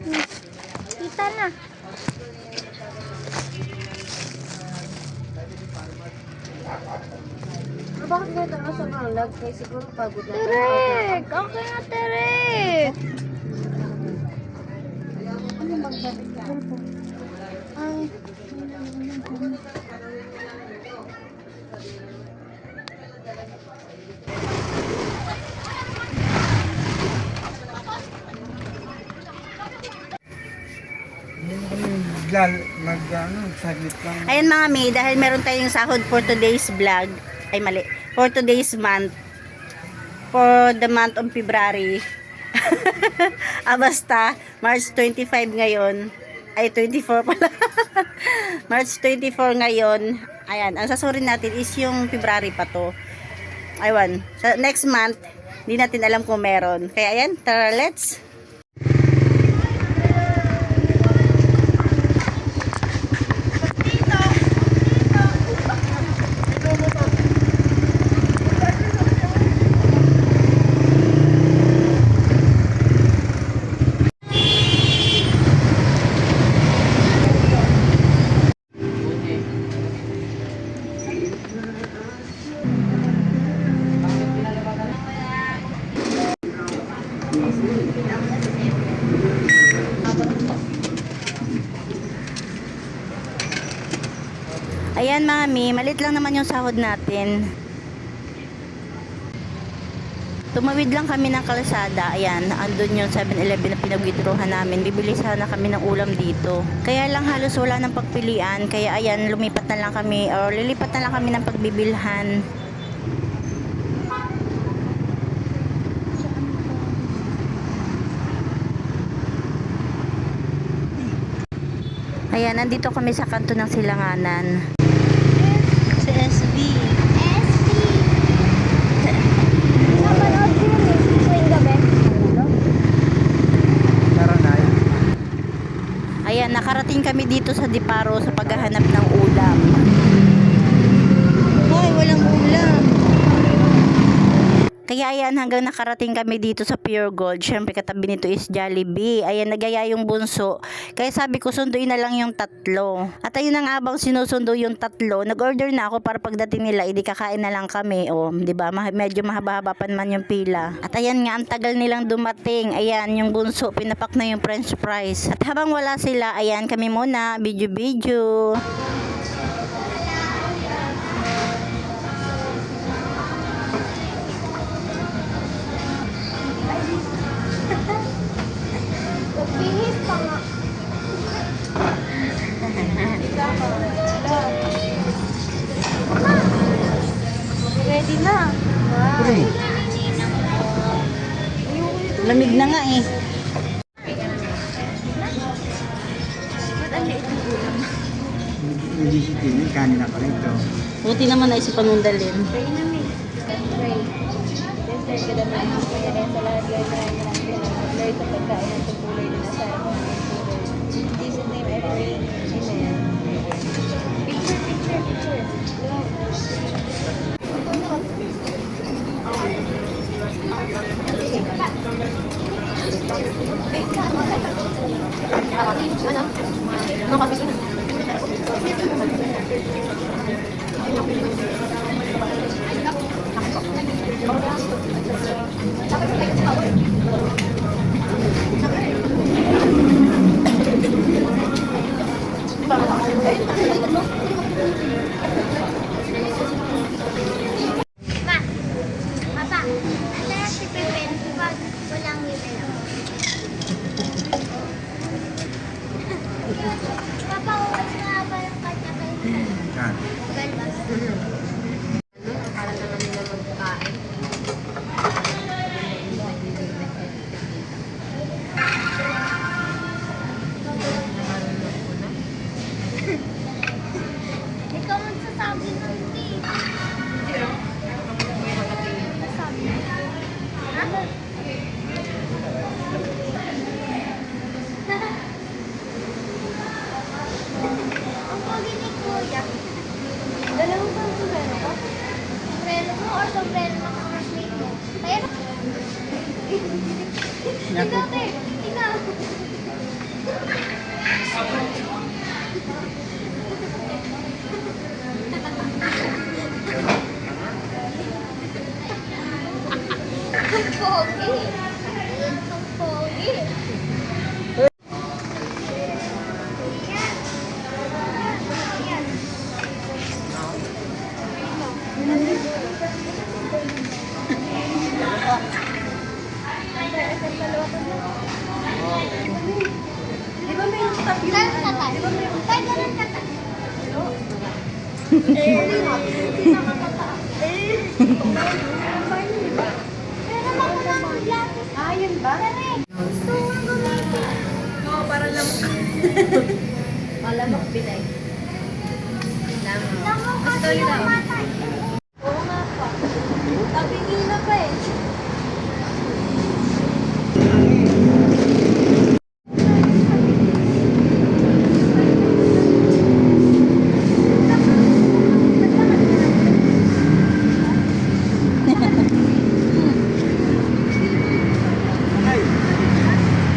Kita na. Bakit ganito ka sa vlog? Kaya siguro pagod na. Terek! Okay na, Terek! Ano bang sabi ka? Ay. Saglit lang. Ayan mga mi, dahil meron tayong sahod for today's vlog, ay mali, for today's month, for the month of February. Basta, March 25 ngayon, ay 24 pala. March 24 ngayon, ayan, ang sasurin natin is yung February pa to. Aywan, sa next month, hindi natin alam kung meron. Kaya ayan, tara, let's. Ayan mami, malit lang naman yung sahod natin. Tumawid lang kami ng kalsada. Ayan, andun yung 7-Eleven na pinag-withdrawhan namin. Bibili sana kami ng ulam dito. Kaya lang halos wala ng pagpilian. Kaya ayan, lumipat na lang kami or lilipat na lang kami ng pagbibilhan. Ayan, nandito kami sa kanto ng Silanganan. Sa SB. SB! Napanood ko yun eh. Tuwing gabi. Ayan, nakarating kami dito sa Diparo sa paghahanap ng ulam. Hoy, walang ulam. Kaya ayan, hanggang nakarating kami dito sa Pure Gold. Syempre katabi nito is Jollibee. Ayan, nagaya yung bunso. Kaya sabi ko, sunduin na lang yung tatlo. At ayun na nga, abang sinusundo yung tatlo, nag-order na ako para pagdating nila, hindi kakain na lang kami. O, di ba? Medyo mahaba-haba pa naman yung pila. At ayan nga, ang tagal nilang dumating. Ayan, yung bunso, pinapak na yung french fries. At habang wala sila, ayan, kami muna, video-video. Bihis pa nga. Ready na. Lamig na nga eh. Ba't ang liit ng ulam? Hindi si Timmy, kanin ako rito. Buti naman naisipan mong dalhin. Pray na me. Pray. Yes, Lord, kada naman ang kaya rin sa lahat, Lord, maraming Lord, sa pagkain at pagkulay na sa amin. In Jesus' name I pray. Amen. Picture. Pa! Papa! Ano na si Pepen pag walang ngipin ako? Papa, uwas nga ba yung kanya kay Yan. Galbas? Para naman nila magkain. Ikaw magsasabi ng tea. Sasabi. Ha? Ang pogi ni Kuya. Dalawang pang sombrero ko? Sombrero mo or sombrero ng classmate mo? Kaya na. Ikaw, te. Ikaw. Tay, ganun ka ta. Pero ako lang ang glasses. Ah, yun ba? Gusto ko gamitin. Oo, para lang. Malamok pinay. Lamo kasi yung mata. Oo nga pa. Tabingin na pa eh.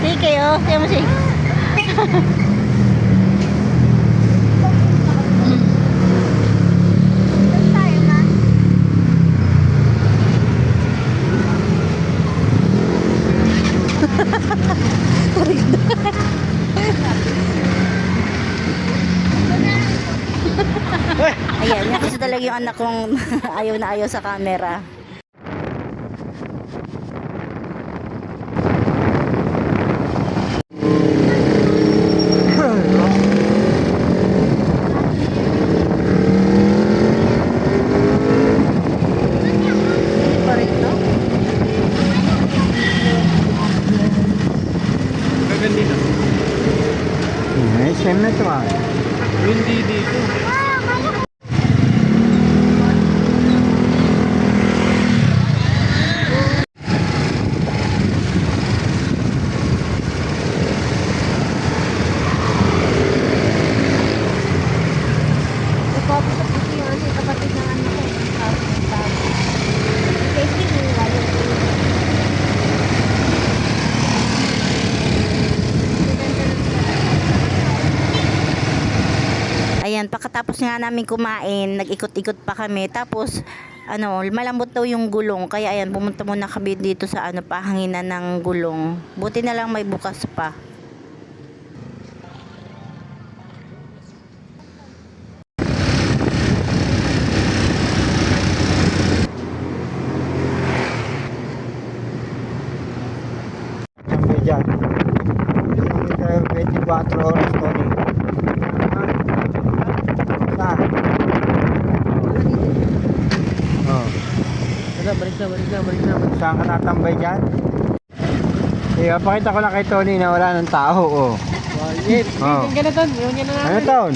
Sige kayo, kaya mo sige. Doon tayo ma. Ayan, yan kasi talaga yung anak kong ayaw na ayaw sa camera. Pa rito? Gaganda dito. SM na ito ah. Hindi dito. Kapapit sa puti yun, si kapatid ng anak ko. Kasi yung wala ko. Ayan, pagkatapos nga namin kumain, nag-ikot-ikot pa kami. Tapos, malambot daw yung gulong. Kaya ayan, pumunta muna kami dito sa pahanginan ng gulong. Buti na lang may bukas pa. Sampai dyan. Hindi tayo 24 oras ko ni. Saan? Oh. Balik na. Saan ka tatambay dyan? Eh, pakita ko lang kay Tony na wala ng tao, oh. Oh. Yung ganito, yung ganito Ano taon?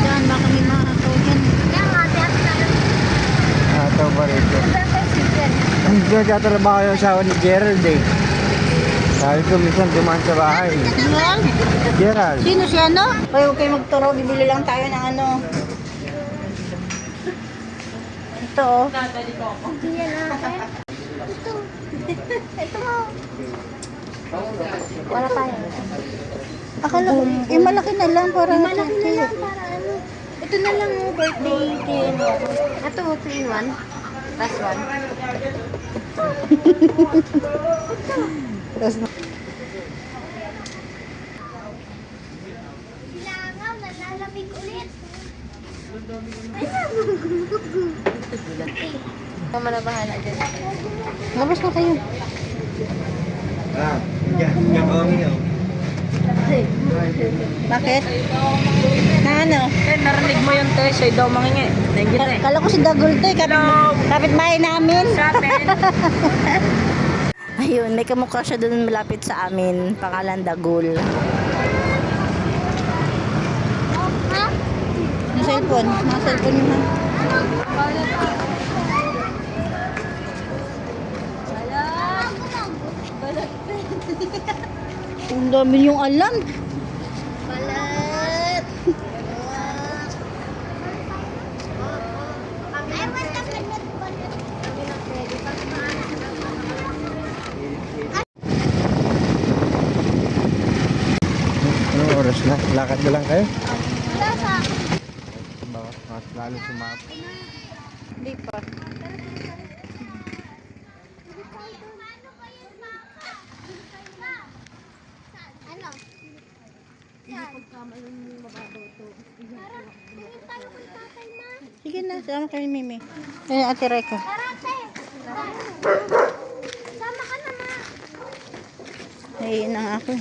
Diyan, baka may mga token. Kaya nga, tiyak na. Ah, ito pa rito. Hindi na trabaho yung asawa ni Gerald eh. Sabi ko minsan dumaan sa bahay. Gerald. Sino siya, no? Kaya huwag kayo magturo, bibili lang tayo ng Ito, oh. Yan natin. Ito. Ito mo. Wala tayo. Akala ko, malaki na lang para Malaki na lang para ano. Ito na lang yung birthday cake. Ito, 3-in-1. Last one. Silangaw, nalalamig ulit. Mama na bahala dyan. Labas na kayo. Ah, yan kami oh. Bakit? Na ano? narinig mo yung te, siya daw mangingi. Thank you, te. Kala ko si Dagul to, kapitbahay namin. Ayun, may kamukha siya doon malapit sa amin. Pangalan Dagul. Ha? Yung cellphone, mga cellphone yun ha. Ang dami yung alam. Balat. Ay, basta balat. Anong oras na? Lakad na lang kayo? Wala sa. Mas lalo sumapa. Hindi pa. Ano? Sige na, sama kayo ni Mimi. Eh, Ate Reka. Karate. Sama ka na, ma. Ayun na ako.